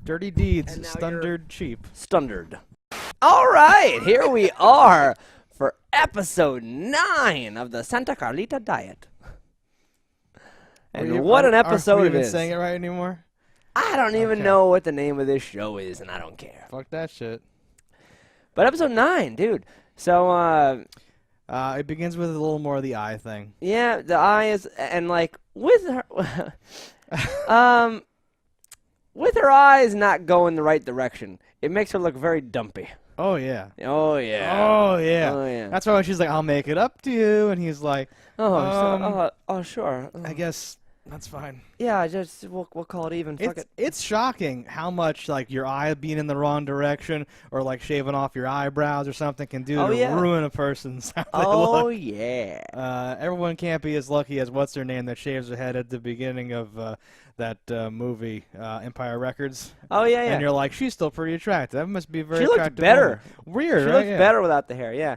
Dirty deeds, And now stundered cheap. Stundered. All right, here we are for episode 9 of the Santa Clarita Diet. And what an episode Aren't we it even is. saying it right anymore? I don't even know what the name of this show is, and I don't care. Fuck that shit. But episode 9, dude. So, it begins with a little more of the eye thing. yeah, the eye is, and like, with her, with her eyes not going the right direction, it makes her look very dumpy. Oh, yeah. Oh, yeah. Oh, yeah. Oh, yeah. That's why she's like, I'll make it up to you. And he's like, sure. I guess that's fine. Yeah, just we'll call it even. Fuck it. It's shocking how much like your eye being in the wrong direction or like shaving off your eyebrows or something can do to ruin a person's how they look. Yeah. Everyone can't be as lucky as what's her name that shaves her head at the beginning of that movie Empire Records. Oh yeah. And you're like, she's still pretty attractive. That must be a very she looks attractive better. woman. Weird. She right? looks Yeah. better without the hair. Yeah.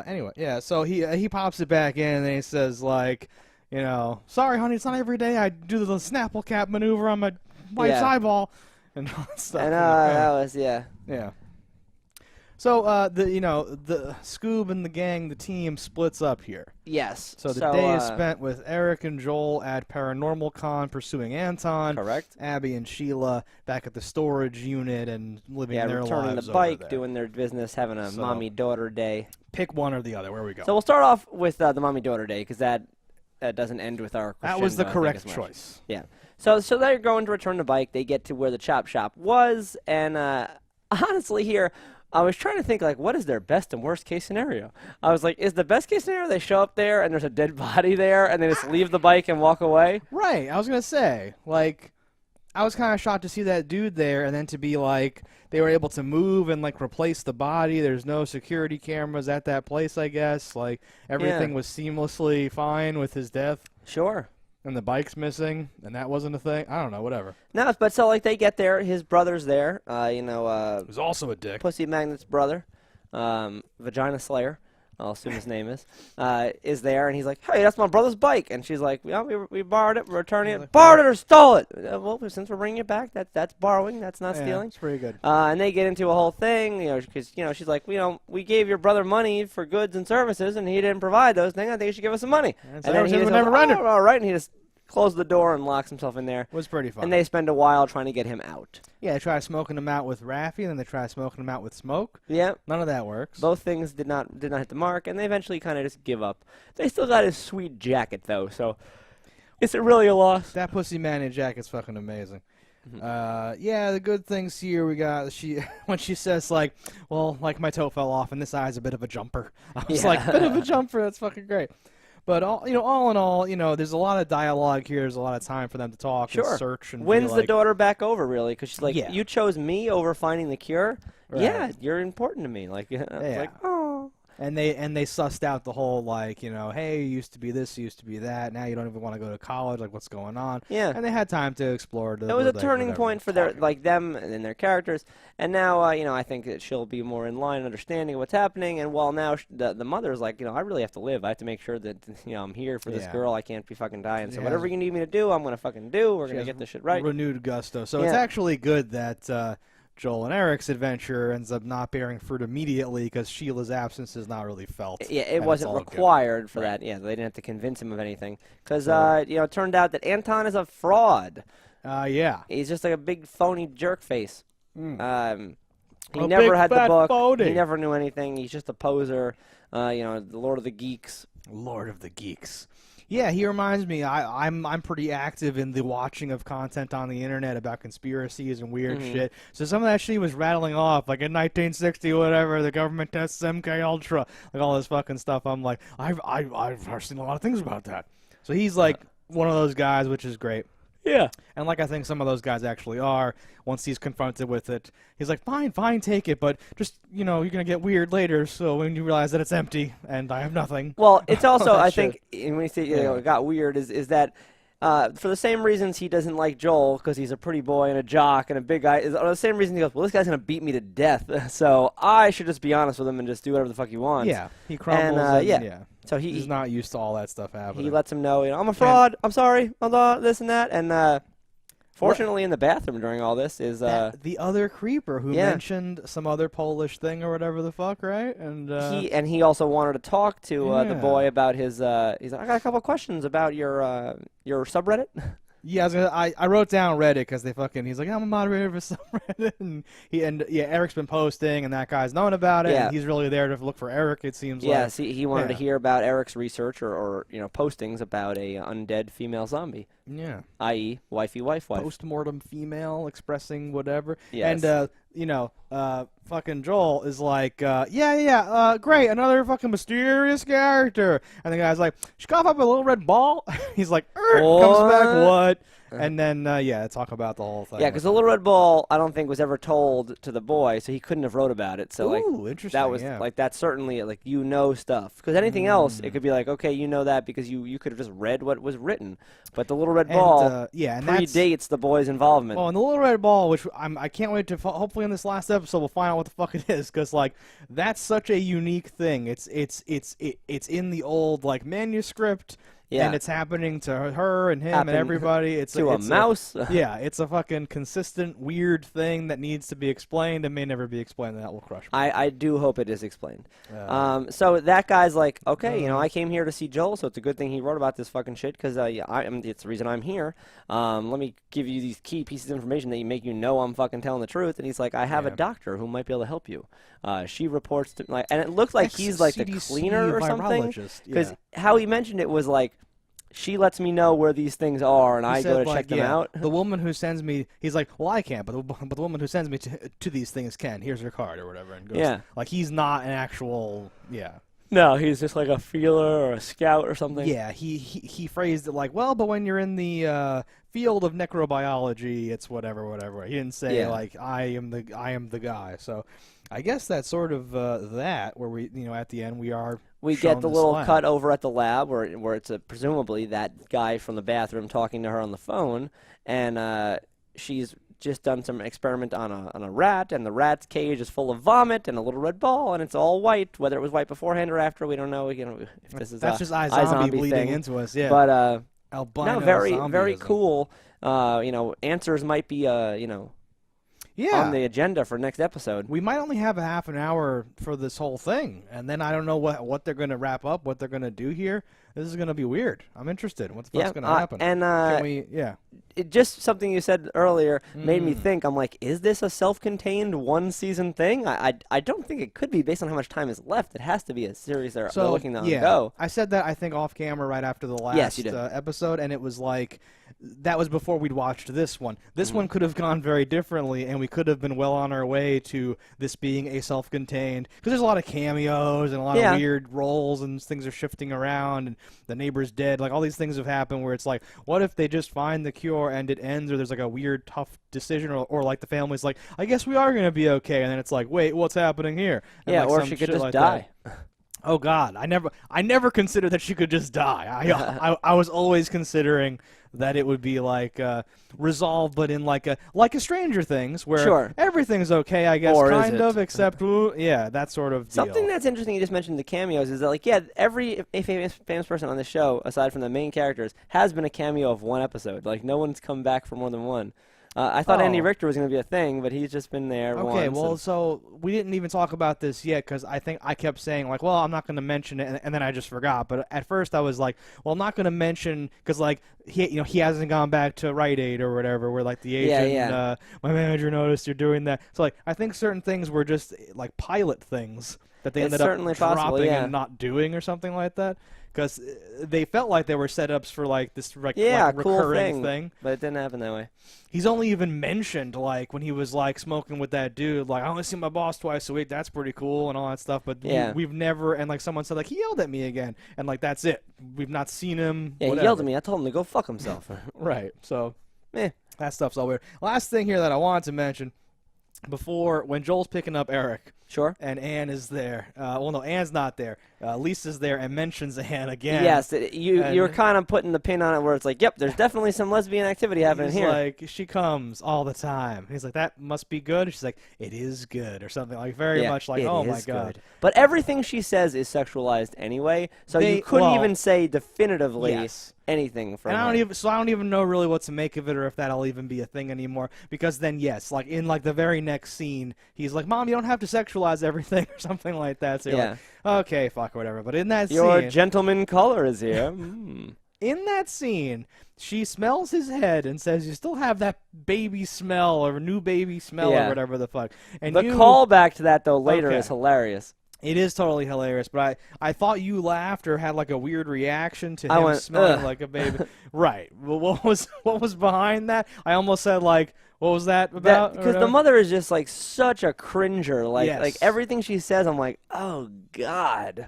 Anyway, yeah. So he pops it back in and he says like, you know, sorry, honey, it's not every day I do the Snapple cap maneuver on my wife's eyeball and all that stuff. And that was yeah. So the Scoob and the gang, the team splits up here. Yes. So the day is spent with Eric and Joel at Paranormal Con pursuing Anton. Correct. Abby and Sheila back at the storage unit and living their lives returning the over bike, there. doing their business, having a mommy-daughter day. Pick one or the other. Where we go? So we'll start off with the mommy-daughter day because that doesn't end with our That was the correct choice. Yeah. So they're going to return the bike. They get to where the chop shop was, and honestly here, I was trying to think, like, what is their best and worst case scenario? I was like, is the best case scenario they show up there and there's a dead body there and they just leave the bike and walk away? Right. I was going to say, like, I was kind of shocked to see that dude there and then to be like, they were able to move and, like, replace the body. There's no security cameras at that place, I guess. Like, everything was seamlessly fine with his death. Sure. And the bike's missing, and that wasn't a thing. I don't know, whatever. No, but so like they get there, his brother's there. Who's also a dick. Pussy Magnet's brother, Vagina Slayer, I'll assume his name is there, and he's like, "Hey, that's my brother's bike," and she's like, "Yeah, we borrowed it, we're returning it, like, borrowed it or stole it." Well, since we're bringing it back, that's borrowing, that's not stealing. It's pretty good. And they get into a whole thing, because she's like, we gave your brother money for goods and services, and he didn't provide those things. I think you should give us some money. And then he just never goes, rendered. "Oh, all right," and he just closes the door and locks himself in there. It was pretty fun. And they spend a while trying to get him out. Yeah, they try smoking him out with Raffi, and then they try smoking him out with Smoke. Yeah. None of that works. Both things did not hit the mark, and they eventually kind of just give up. They still got his sweet jacket, though, so is it really a loss? That Pussy Man jacket's fucking amazing. Mm-hmm. Yeah, the good things here we got, when she says, like, well, like my toe fell off, and this eye's a bit of a jumper. I was like, bit of a jumper, that's fucking great. But all in all, there's a lot of dialogue here. There's a lot of time for them to talk and search and wins like, the daughter back over, really, because she's like, "You chose me over finding the cure. Right. Yeah, you're important to me." Like, like, oh. And they sussed out the whole like, hey, you used to be this, you used to be that. Now you don't even want to go to college. Like, what's going on? Yeah. And they had time to explore. It was a turning point for them and their characters. And now, I think that she'll be more in line, understanding what's happening. And while now the mother's like, I really have to live. I have to make sure that I'm here for this girl. I can't be fucking dying. So whatever you need me to do, I'm gonna fucking do. We're gonna get this shit right. Renewed gusto. So it's actually good that. Joel and Eric's adventure ends up not bearing fruit immediately because Sheila's absence is not really felt. Yeah, it wasn't required for that. Yeah, they didn't have to convince him of anything. Because, it turned out that Anton is a fraud. Yeah. He's just like a big phony jerk face. He A never big had the fat book. phony. He never knew anything. He's just a poser. The Lord of the Geeks. Lord of the Geeks. Yeah, he reminds me. I'm pretty active in the watching of content on the internet about conspiracies and weird shit. So some of that shit he was rattling off, like in 1960, whatever, the government tests MK Ultra, like all this fucking stuff. I'm like, I've seen a lot of things about that. So he's like one of those guys, which is great. Yeah. And like I think some of those guys actually are, once he's confronted with it, he's like, fine, take it, but just, you're going to get weird later, so when you realize that it's empty and I have nothing. Well, it's also, I shit. think, when you say it got weird, is that for the same reasons he doesn't like Joel, because he's a pretty boy and a jock and a big guy, is the same reason he goes, well, this guy's going to beat me to death, so I should just be honest with him and just do whatever the fuck he wants. Yeah, he crumbles and So he's not used to all that stuff happening. He lets him know, I'm a fraud, I'm sorry, this and that, and Fortunately, in the bathroom during all this is the other creeper who mentioned some other Polish thing or whatever the fuck, right? And he also wanted to talk to the boy about his. He's like, I got a couple of questions about your subreddit. Yeah, I wrote down Reddit because he's like, I'm a moderator for some Reddit, and Eric's been posting, and that guy's known about it, and he's really there to look for Eric, it seems like. Yeah, see, he wanted to hear about Eric's research or postings about a undead female zombie. Yeah. I.e., wifey wife. Post-mortem female expressing whatever. Yes. And, fucking Joel is like, great, another fucking mysterious character. And the guy's like, she cough up a little red ball. He's like, comes back, what? And then, talk about the whole thing. Yeah, because the little red ball, I don't think was ever told to the boy, so he couldn't have wrote about it. So, interesting, that was, that's certainly, stuff. Because anything else, it could be like, okay, you know that because you could have just read what was written. But the little red ball predates the boy's involvement. Oh, and the little red ball, which I can't wait to, hopefully in this last episode, we'll find out what the fuck it is, because, that's such a unique thing. It's in the old, manuscript. Yeah. And it's happening to her and him and everybody. It's a mouse. It's a fucking consistent, weird thing that needs to be explained and may never be explained. That will crush me. I do hope it is explained. So that guy's like, okay, I came here to see Joel, so it's a good thing he wrote about this fucking shit because it's the reason I'm here. Let me give you these key pieces of information that make you know I'm fucking telling the truth. And he's like, I have a doctor who might be able to help you. She reports to and it looks like he's like the cleaner or something. Because how he mentioned it was like, she lets me know where these things are, and I go to check them out. The woman who sends me, he's like, well, I can't, but the woman who sends me to these things can. Here's her card or whatever. And goes, he's not an actual, No, he's just like a feeler or a scout or something. Yeah, he phrased it like, well, but when you're in the field of necrobiology, it's whatever. He didn't say I am the guy. So I guess that's sort of that where we at the end we get the little cut over at the lab where it's presumably that guy from the bathroom talking to her on the phone, and she's just done some experiment on a rat, and the rat's cage is full of vomit and a little red ball, and it's all white. Whether it was white beforehand or after, we don't know. If this is that's just iZombie bleeding into us, yeah. But albino very cool. Answers might be on the agenda for next episode. We might only have a half an hour for this whole thing, and then I don't know what they're going to wrap up, what they're going to do here. This is going to be weird. I'm interested. What the fuck's going to happen? And it just something you said earlier made me think. I'm like, is this a self-contained one-season thing? I don't think it could be based on how much time is left. It has to be a series they're looking to go. I said that I think off camera right after the last episode, and it was like that was before we'd watched this one. This one could have gone very differently, and we could have been well on our way to this being a self-contained, because there's a lot of cameos and a lot of weird roles and things are shifting around, and the neighbor's dead. Like all these things have happened where it's like, what if they just find the cure and it ends, or there's like a weird tough decision, or like the family's like, I guess we are going to be okay, and then it's like, wait, what's happening here? And or she could just die. Oh God, I never considered that she could just die. I was always considering that it would be like resolved, but in like a Stranger Things, where everything's okay, I guess, kind of, except that sort of deal. Something that's interesting, you just mentioned the cameos, is that every famous person on the show, aside from the main characters, has been a cameo of one episode. Like no one's come back for more than one. I thought Andy Richter was going to be a thing, but he's just been there once. Okay, well, so we didn't even talk about this yet because I think I kept saying, like, well, I'm not going to mention it, and then I just forgot. But at first I was like, well, I'm not going to mention because, like, he hasn't gone back to Rite Aid or whatever where, like, the agent, my manager noticed you're doing that. So, like, I think certain things were just, like, pilot things that they ended up dropping and not doing or something like that. Because they felt like they were setups for like this recurring cool thing, but it didn't happen that way. He's only even mentioned like when he was like smoking with that dude, like I only see my boss twice a week. That's pretty cool and all that stuff. But we've never, and like someone said like he yelled at me again, and like that's it. We've not seen him. Yeah, he yelled at me. I told him to go fuck himself. Right. So that stuff's all weird. Last thing here that I wanted to mention. Before, when Joel's picking up Eric, Sure. And Anne is there. Well, no, Anne's not there. Lisa's there and mentions Anne again. Yes, you're kind of putting the pin on it where it's like, yep, there's definitely some lesbian activity happening he's here. Like, she comes all the time. He's like, that must be good. She's like, it is good, or something like very much like, oh my god. Good. But everything she says is sexualized anyway, so you couldn't even say definitively anything from her. I don't even know really what to make of it, or if that'll even be a thing anymore. Because then, yes, like in like the very next scene, he's like, "Mom, you don't have to sexualize everything," or something like that. So you're like, okay, fuck, whatever. But in that your scene, gentleman caller is here. In that scene, she smells his head and says, "You still have that baby smell, or new baby smell, or whatever the fuck." And the callback to that though later is hilarious. It is totally hilarious, but I thought you laughed or had like a weird reaction to him smelling like a baby. Right. Well, what was behind that? I almost said like, what was that about? Because the mother is just like such a cringer. Like everything she says, I'm like, oh god.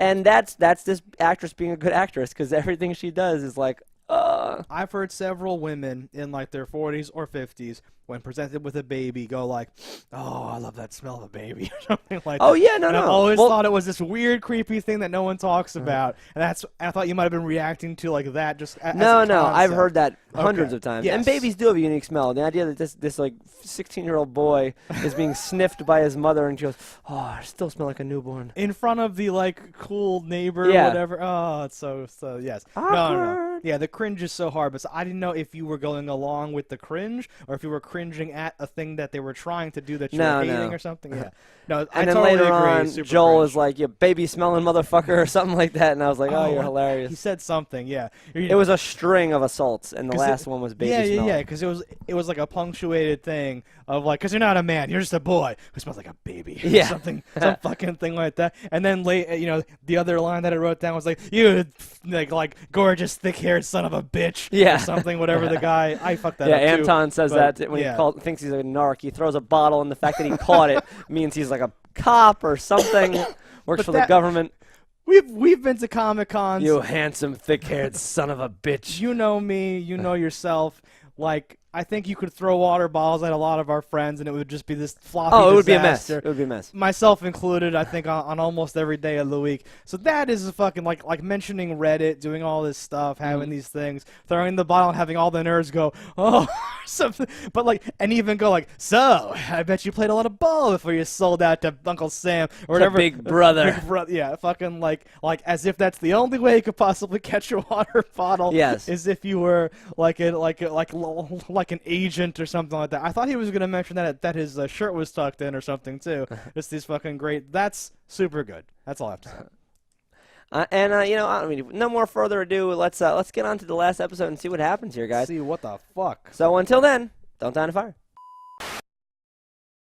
And that's this actress being a good actress, because everything she does is like, I've heard several women in like their 40s or 50s, when presented with a baby, go like, "Oh, I love that smell of a baby," or something like that. Oh yeah, no. I've always thought it was this weird, creepy thing that no one talks about, and I thought you might have been reacting to like that. Just no. I've heard that hundreds of times. Yes. And babies do have a unique smell. The idea that this like 16-year-old boy is being sniffed by his mother, and she goes, "Oh, I still smell like a newborn," in front of the like cool neighbor, or whatever. Oh, it's so yes. No. Yeah, the cringe is so hard, but I didn't know if you were going along with the cringe or if you were cringing at a thing that they were trying to do that you were hating or something. Yeah. No, and then totally later agree. on, Joel is like, "You baby smelling motherfucker," or something like that, and I was like, "Oh, you're hilarious." He said something, yeah. It was a string of assaults, and the last one was baby smelling. Yeah, because it was like a punctuated thing of like, because you're not a man, you're just a boy who smells like a baby. Yeah. Some fucking thing like that. And then the other line that I wrote down was like, "You like gorgeous thick-haired son of a bitch," or something. Whatever the guy, I fucked that up too. Yeah, Anton says that when he thinks he's a narc. He throws a bottle, and the fact that he caught it means he's like a cop or something. Works for the government. We've been to Comic-Cons. You handsome, thick-haired son of a bitch. You know me. You know yourself. Like, I think you could throw water bottles at a lot of our friends, and it would just be this floppy disaster. It would be a mess. It would be a mess. Myself included, I think, on almost every day of the week. So that is a fucking, like mentioning Reddit, doing all this stuff, having these things, throwing the bottle and having all the nerds go, "Oh," something. But, like, and even go, like, "So, I bet you played a lot of ball before you sold out to Uncle Sam," or whatever. Big brother. Big brother. Yeah, fucking, like as if that's the only way you could possibly catch a water bottle. Yes. As if you were, like an agent or something like that. I thought he was going to mention that his shirt was tucked in or something too. Just these fucking great. That's super good. That's all I have to say. No more further ado. Let's get on to the last episode and see what happens here, guys. See what the fuck. So until then, don't die in a fire.